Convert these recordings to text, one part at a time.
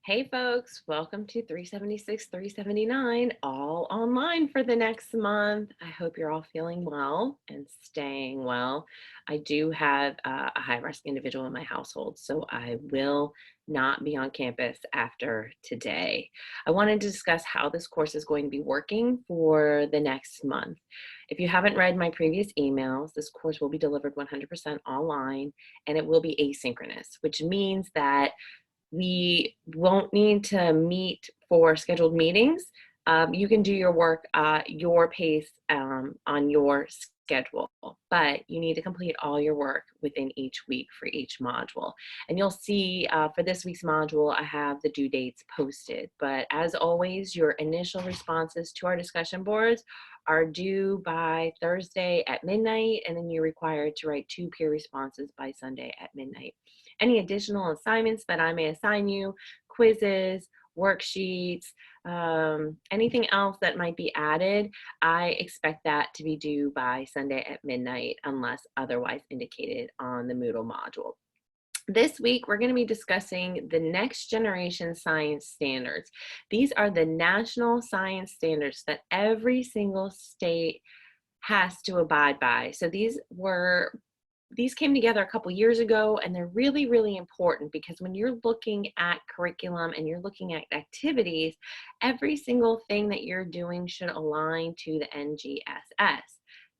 Hey folks, welcome to 376, 379, all online for the next month. I hope you're all feeling well and staying well. I do have a high risk individual in my household, so I will not be on campus after today. I wanted to discuss how this course is going to be working for the next month. If you haven't read my previous emails, this course will be delivered 100% online and it will be asynchronous, which means that we won't need to meet for scheduled meetings. You can do your work at your pace on your schedule, but you need to complete all your work within each week for each module. And you'll see for this week's module, I have the due dates posted. But as always, your initial responses to our discussion boards are due by Thursday at midnight, and then you're required to write 2 peer responses by Sunday at midnight. Any additional assignments that I may assign you, quizzes, worksheets, anything else that might be added, I expect that to be due by Sunday at midnight unless otherwise indicated on the Moodle module. This week, we're going to be discussing the next generation science standards. These are the national science standards that every single state has to abide by. So these came together a couple years ago, and they're really, really important because when you're looking at curriculum and you're looking at activities, every single thing that you're doing should align to the NGSS.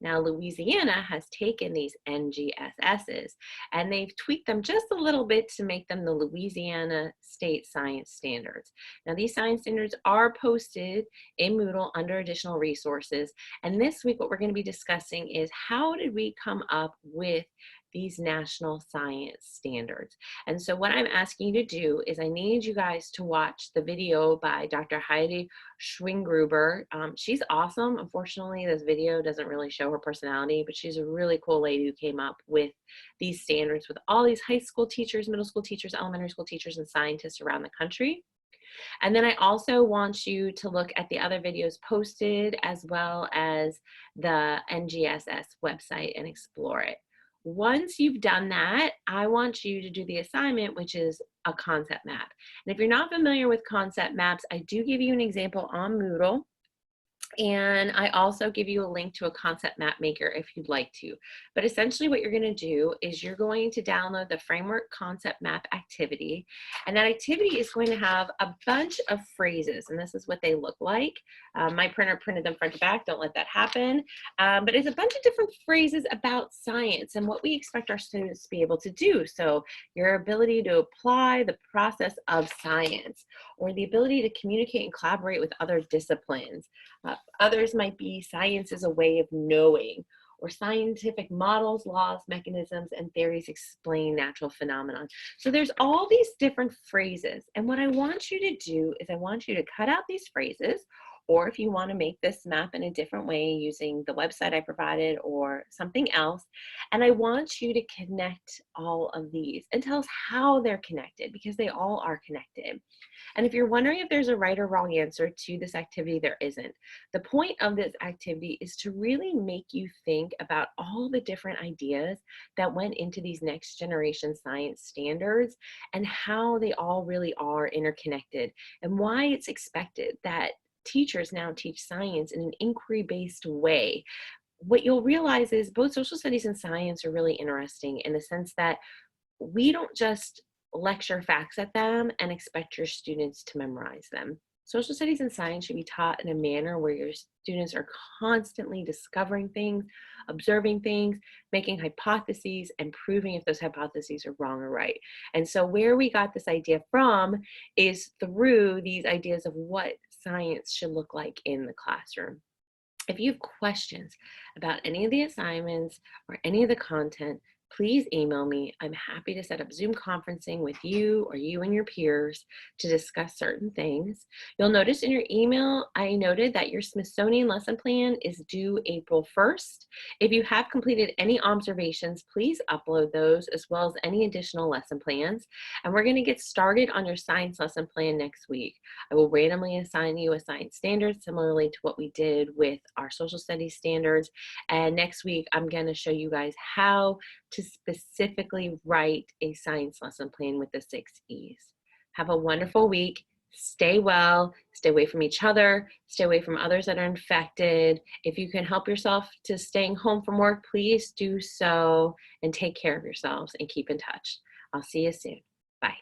Now, Louisiana has taken these NGSSs and they've tweaked them just a little bit to make them the Louisiana State Science Standards. Now, these science standards are posted in Moodle under additional resources. And this week, what we're going to be discussing is how did we come up with these national science standards. And so what I'm asking you to do is I need you guys to watch the video by Dr. Heidi Schwingruber. She's awesome. Unfortunately, this video doesn't really show her personality, but she's a really cool lady who came up with these standards with all these high school teachers, middle school teachers, elementary school teachers, and scientists around the country. And then I also want you to look at the other videos posted as well as the NGSS website and explore it. Once you've done that, I want you to do the assignment, which is a concept map. And if you're not familiar with concept maps, I do give you an example on Moodle. And I also give you a link to a concept map maker if you'd like to. But essentially what you're going to do is you're going to download the framework concept map activity. And that activity is going to have a bunch of phrases. And this is what they look like. My printer printed them front to back. Don't let that happen. But it's a bunch of different phrases about science and what we expect our students to be able to do. So your ability to apply the process of science, or the ability to communicate and collaborate with other disciplines. Others might be science is a way of knowing, or scientific models, laws, mechanisms, and theories explain natural phenomena. So there's all these different phrases. And what I want you to do is I want you to cut out these phrases, or if you want to make this map in a different way using the website I provided or something else, and I want you to connect all of these and tell us how they're connected, because they all are connected. And if you're wondering if there's a right or wrong answer to this activity, there isn't. The point of this activity is to really make you think about all the different ideas that went into these next generation science standards and how they all really are interconnected, and why it's expected that teachers now teach science in an inquiry-based way. What you'll realize is both social studies and science are really interesting in the sense that we don't just lecture facts at them and expect your students to memorize them. Social studies and science should be taught in a manner where your students are constantly discovering things, observing things, making hypotheses, and proving if those hypotheses are wrong or right. And so where we got this idea from is through these ideas of what science should look like in the classroom. If you have questions about any of the assignments or any of the content, please email me. I'm happy to set up Zoom conferencing with you or you and your peers to discuss certain things. You'll notice in your email, I noted that your Smithsonian lesson plan is due April 1st. If you have completed any observations, please upload those as well as any additional lesson plans. And we're going to get started on your science lesson plan next week. I will randomly assign you a science standard similarly to what we did with our social studies standards. And next week, I'm going to show you guys how to specifically write a science lesson plan with the 6 E's. Have a wonderful week. Stay well, stay away from each other, stay away from others that are infected. If you can help yourself to staying home from work, please do so, and take care of yourselves and keep in touch. I'll see you soon. Bye.